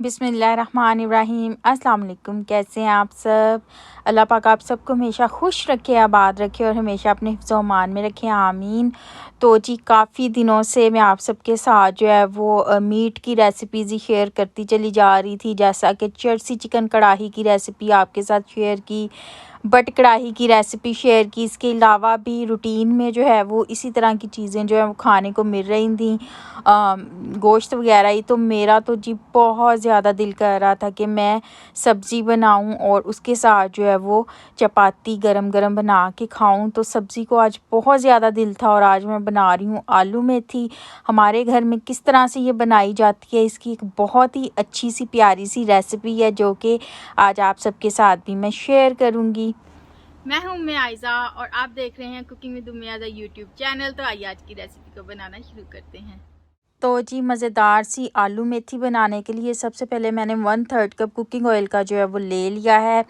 बिस्मिल्लाहिर्रहमानिर्रहीम। अस्सलाम वालेकुम। कैसे हैं आप सब? अल्लाह पाक आप सबको हमेशा खुश रखे, आबाद रखे और हमेशा अपने हिफ्ज़-ओ अमान में रखे, आमीन। तो जी काफ़ी दिनों से मैं आप सबके साथ जो है वो मीट की रेसिपीज़ ही शेयर करती चली जा रही थी, जैसा कि चर्सी चिकन कढ़ाई की रेसिपी आपके साथ शेयर की, बट कढ़ाई की रेसिपी शेयर की। इसके अलावा भी रूटीन में जो है वो इसी तरह की चीज़ें जो है वो खाने को मिल रही थी, गोश्त वगैरह ही। तो मेरा तो जी बहुत ज़्यादा दिल कर रहा था कि मैं सब्ज़ी बनाऊं और उसके साथ जो है वो चपाती गरम गरम बना के खाऊं। तो सब्ज़ी को आज बहुत ज़्यादा दिल था और आज मैं बना रही हूँ आलू मेथी। हमारे घर में किस तरह से ये बनाई जाती है, इसकी एक बहुत ही अच्छी सी प्यारी सी रेसिपी है जो कि आज आप सबके साथ भी मैं शेयर करूँगी। मैं हूं उम्मे आयज़ा और आप देख रहे हैं cooking with Umme Aiza YouTube channel. तो आइए आज की रेसिपी को बनाना शुरू करते हैं। तो जी मज़ेदार सी आलू मेथी बनाने के लिए सबसे पहले मैंने 1/3 कप कुकिंग ऑयल का जो है वो ले लिया है।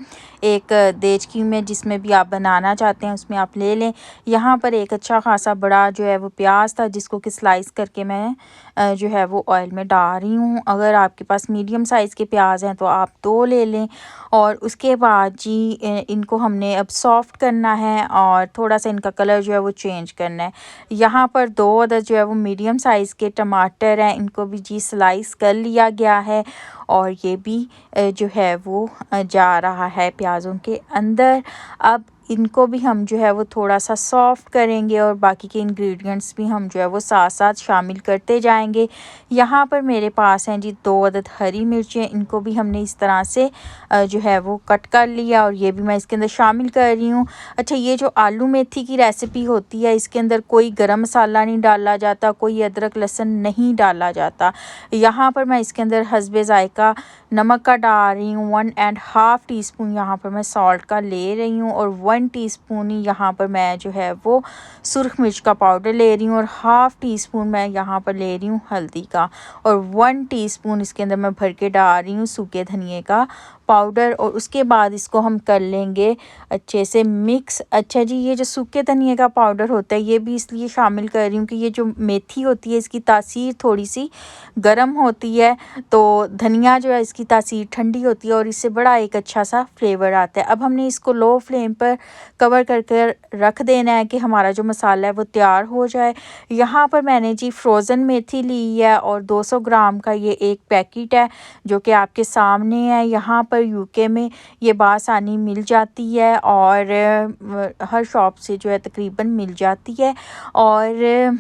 एक देचकी में, जिसमें भी आप बनाना चाहते हैं उसमें आप ले लें। यहाँ पर एक अच्छा खासा बड़ा जो है वो प्याज था, जिसको कि स्लाइस करके मैं जो है वो ऑयल में डाल रही हूँ। अगर आपके पास मीडियम साइज़ के प्याज हैं तो आप 2 ले लें। और उसके बाद जी इनको हमने अब सॉफ्ट करना है और थोड़ा सा इनका कलर जो है वो चेंज करना है। यहाँ पर 2 अदर जो है वो मीडियम साइज़ के टमाटर हैं, इनको भी जी स्लाइस कर लिया गया है और ये भी जो है वो जा रहा है प्याज़ों के अंदर। अब इनको भी हम जो है वो थोड़ा सा सॉफ्ट करेंगे और बाकी के इंग्रेडिएंट्स भी हम जो है वो साथ साथ शामिल करते जाएंगे। यहाँ पर मेरे पास हैं जी 2 अदद हरी मिर्चें, इनको भी हमने इस तरह से जो है वो कट कर लिया और ये भी मैं इसके अंदर शामिल कर रही हूँ। अच्छा, ये जो आलू मेथी की रेसिपी होती है इसके अंदर कोई गरम मसाला नहीं डाला जाता, कोई अदरक लहसुन नहीं डाला जाता। यहाँ पर मैं इसके अंदर हस्बे ज़ायका नमक का डाल रही हूँ, 1.5 टीस्पून यहाँ पर मैं सॉल्ट का ले रही हूँ और 1 टीस्पून ही यहाँ पर मैं जो है वो सुरख मिर्च का पाउडर ले रही हूँ और हाफ़ टीस्पून मैं यहाँ पर ले रही हूँ हल्दी का और 1 टीस्पून इसके अंदर मैं भर के डाल रही हूँ सूखे धनिए का पाउडर। और उसके बाद इसको हम कर लेंगे अच्छे से मिक्स। अच्छा जी, ये जो सूखे धनिए का पाउडर होता है ये भी इसलिए शामिल कर रही हूँ कि ये जो मेथी होती है इसकी तासीर थोड़ी सी गर्म होती है, तो धनिया जो है इसकी तासीर ठंडी होती है और इससे बड़ा एक अच्छा सा फ्लेवर आता है। अब हमने इसको लो फ्लेम पर कवर करके रख देना है कि हमारा जो मसाला है वो तैयार हो जाए। यहाँ पर मैंने जी फ्रोज़न मेथी ली है और 200 ग्राम का ये एक पैकेट है जो कि आपके सामने है। यहाँ पर यूके में ये बासानी मिल जाती है और हर शॉप से जो है तकरीबन मिल जाती है। और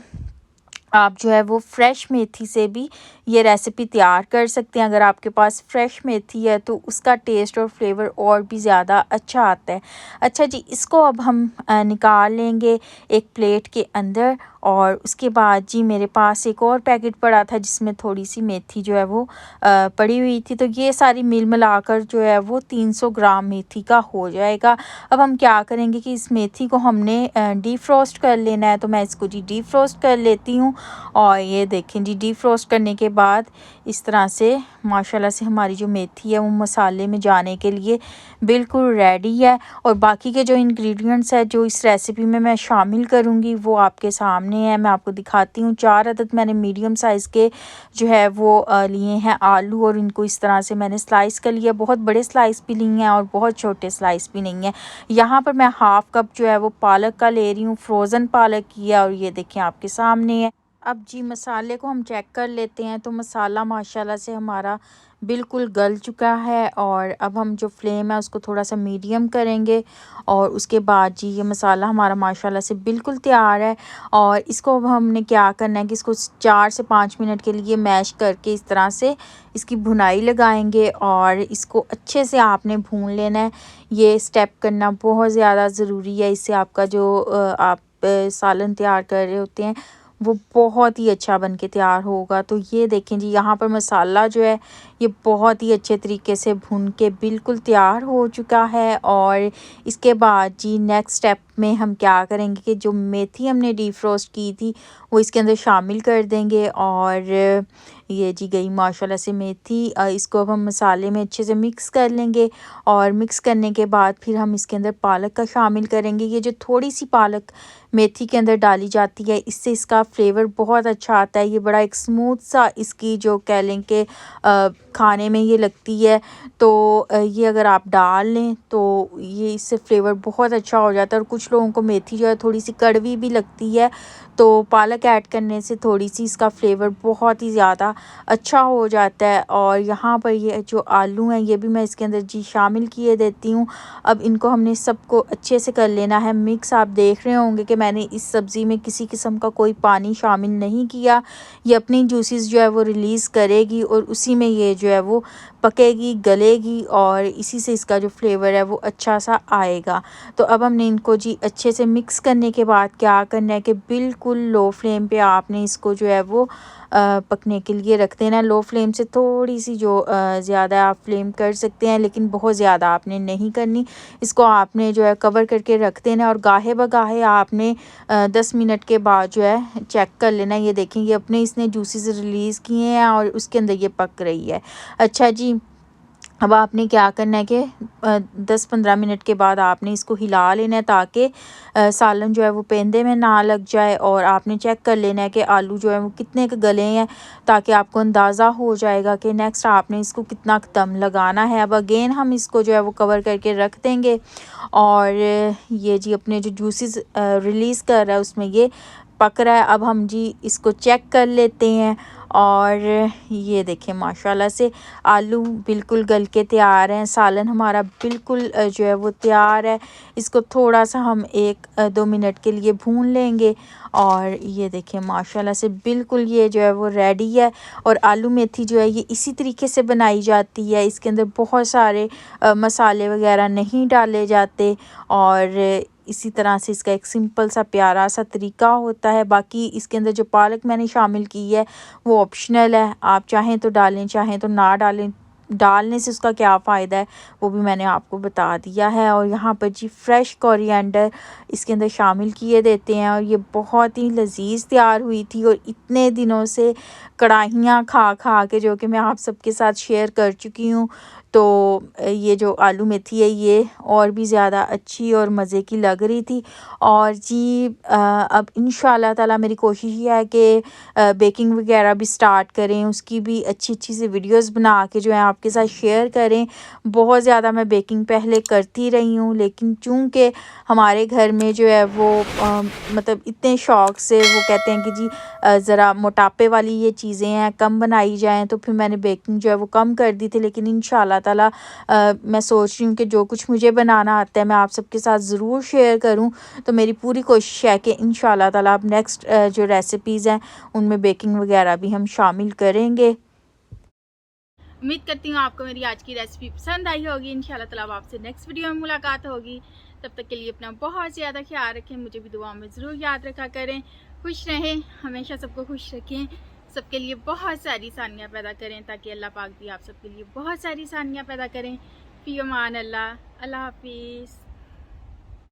आप जो है वो फ्रेश मेथी से भी ये रेसिपी तैयार कर सकते हैं। अगर आपके पास फ्रेश मेथी है तो उसका टेस्ट और फ्लेवर और भी ज़्यादा अच्छा आता है। अच्छा जी, इसको अब हम निकाल लेंगे एक प्लेट के अंदर। और उसके बाद जी मेरे पास एक और पैकेट पड़ा था जिसमें थोड़ी सी मेथी जो है वो पड़ी हुई थी, तो ये सारी मिल मिलाकर जो है वो 300 ग्राम मेथी का हो जाएगा। अब हम क्या करेंगे कि इस मेथी को हमने डीफ्रोस्ट कर लेना है, तो मैं इसको जी डीफ्रोस्ट कर लेती हूँ। और ये देखें जी, डीफ्रोस्ट करने के बाद इस तरह से माशाल्लाह से हमारी जो मेथी है वो मसाले में जाने के लिए बिल्कुल रेडी है। और बाकी के जो इंग्रेडिएंट्स है जो इस रेसिपी में मैं शामिल करूँगी वो आपके सामने है, मैं आपको दिखाती हूँ। 4 अदद मैंने मीडियम साइज़ के जो है वो लिए हैं आलू और इनको इस तरह से मैंने स्लाइस कर लिया। बहुत बड़े स्लाइस भी नहीं हैं और बहुत छोटे स्लाइस भी नहीं हैं। यहाँ पर मैं हाफ़ कप जो है वो पालक का ले रही हूँ, फ्रोज़न पालक की है और ये देखें आपके सामने है। अब जी मसाले को हम चेक कर लेते हैं, तो मसाला माशाल्लाह से हमारा बिल्कुल गल चुका है। और अब हम जो फ्लेम है उसको थोड़ा सा मीडियम करेंगे और उसके बाद जी ये मसाला हमारा माशाल्लाह से बिल्कुल तैयार है। और इसको अब हमने क्या करना है कि इसको 4 से 5 मिनट के लिए मैश करके इस तरह से इसकी भुनाई लगाएंगे और इसको अच्छे से आपने भून लेना है। ये स्टेप करना बहुत ज़्यादा ज़रूरी है, इससे आपका जो आप सालन तैयार कर रहे होते हैं वो बहुत ही अच्छा बन के तैयार होगा। तो ये देखें जी, यहाँ पर मसाला जो है ये बहुत ही अच्छे तरीके से भुन के बिल्कुल तैयार हो चुका है। और इसके बाद जी नेक्स्ट स्टेप में हम क्या करेंगे कि जो मेथी हमने डीफ्रोस्ट की थी वो इसके अंदर शामिल कर देंगे। और ये जी गई माशाल्लाह से मेथी। इसको अब हम मसाले में अच्छे से मिक्स कर लेंगे और मिक्स करने के बाद फिर हम इसके अंदर पालक का शामिल करेंगे। ये जो थोड़ी सी पालक मेथी के अंदर डाली जाती है इससे इसका फ्लेवर बहुत अच्छा आता है। ये बड़ा एक स्मूथ सा इसकी जो कह लें कि खाने में ये लगती है, तो ये अगर आप डाल लें तो ये इससे फ्लेवर बहुत अच्छा हो जाता है। और कुछ लोगों को मेथी जो है थोड़ी सी कड़वी भी लगती है, तो पालक ऐड करने से थोड़ी सी इसका फ्लेवर बहुत ही ज़्यादा अच्छा हो जाता है। और यहाँ पर ये जो आलू हैं ये भी मैं इसके अंदर जी शामिल किए देती हूँ। अब इनको हमने सबको अच्छे से कर लेना है मिक्स। आप देख रहे होंगे कि मैंने इस सब्ज़ी में किसी किस्म का कोई पानी शामिल नहीं किया। ये अपनी जूसेस जो है वो रिलीज़ करेगी और उसी में ये जो है वो पकेगी, गलेगी और इसी से इसका जो फ्लेवर है वो अच्छा सा आएगा। तो अब हमने इनको जी अच्छे से मिक्स करने के बाद क्या करना है कि बिल्कुल लो फ्लेम पे आपने इसको जो है वो पकने के लिए रख देना। लो फ्लेम से थोड़ी सी जो ज़्यादा आप फ्लेम कर सकते हैं, लेकिन बहुत ज़्यादा आपने नहीं करनी। इसको आपने जो है कवर करके रख देना और गाहे बगाहे आपने 10 मिनट के बाद जो है चेक कर लेना। ये देखें ये अपने इसने जूसेस रिलीज़ किए हैं और उसके अंदर ये पक रही है। अच्छा जी, अब आपने क्या करना है कि 10-15 मिनट के बाद आपने इसको हिला लेना है ताकि सालन जो है वो पेंदे में ना लग जाए। और आपने चेक कर लेना है कि आलू जो है वो कितने के गले हैं, ताकि आपको अंदाज़ा हो जाएगा कि नेक्स्ट आपने इसको कितना दम लगाना है। अब अगेन हम इसको जो है वो कवर करके रख देंगे और ये जी अपने जो जूसेस रिलीज़ कर रहा है उसमें ये पक रहा है। अब हम जी इसको चेक कर लेते हैं और ये देखें माशाल्लाह से आलू बिल्कुल गल के तैयार हैं। सालन हमारा बिल्कुल जो है वो तैयार है। इसको थोड़ा सा हम 1-2 मिनट के लिए भून लेंगे और ये देखें माशाल्लाह से बिल्कुल ये जो है वो रेडी है। और आलू मेथी जो है ये इसी तरीके से बनाई जाती है। इसके अंदर बहुत सारे मसाले वगैरह नहीं डाले जाते और इसी तरह से इसका एक सिंपल सा प्यारा सा तरीका होता है। बाकी इसके अंदर जो पालक मैंने शामिल की है वो ऑप्शनल है, आप चाहें तो डालें चाहें तो ना डालें। डालने से उसका क्या फ़ायदा है वो भी मैंने आपको बता दिया है। और यहाँ पर जी फ्रेश कोरिएंडर इसके अंदर शामिल किए देते हैं और ये बहुत ही लजीज तैयार हुई थी। और इतने दिनों से कढ़ाइयाँ खा खा के जो कि मैं आप सबके साथ शेयर कर चुकी हूँ, तो ये जो आलू मेथी है ये और भी ज़्यादा अच्छी और मज़े की लग रही थी। और जी अब इंशाल्लाह ताला मेरी कोशिश ये है कि बेकिंग वगैरह भी स्टार्ट करें, उसकी भी अच्छी अच्छी सी वीडियोस बना के जो है आपके साथ शेयर करें। बहुत ज़्यादा मैं बेकिंग पहले करती रही हूँ, लेकिन चूँकि हमारे घर में जो है वो मतलब इतने शौक़ से वो कहते हैं कि जी ज़रा मोटापे वाली ये चीज़ें हैं कम बनाई जाएँ, तो फिर मैंने बेकिंग जो है वो कम कर दी थी। लेकिन इंशाल्लाह ताला मैं सोच रही हूँ कि जो कुछ मुझे बनाना आता है मैं आप सबके साथ ज़रूर शेयर करूँ। तो मेरी पूरी कोशिश है कि इंशाल्लाह ताला अब नेक्स्ट जो रेसिपीज़ हैं उनमें बेकिंग वगैरह भी हम शामिल करेंगे। उम्मीद करती हूँ आपको मेरी आज की रेसिपी पसंद आई होगी। इंशाल्लाह ताला अब आपसे नेक्स्ट वीडियो में मुलाकात होगी। तब तक के लिए अपना बहुत ज़्यादा ख्याल रखें, मुझे भी दुआ में ज़रूर याद रखा करें। खुश रहें, हमेशा सबको खुश रखें, सबके लिए बहुत सारी आसानियाँ पैदा करें ताकि अल्लाह पाक भी आप सबके लिए बहुत सारी आसानियाँ पैदा करें। फ़ी अमान अल्लाह। अल्लाह हाफिज़।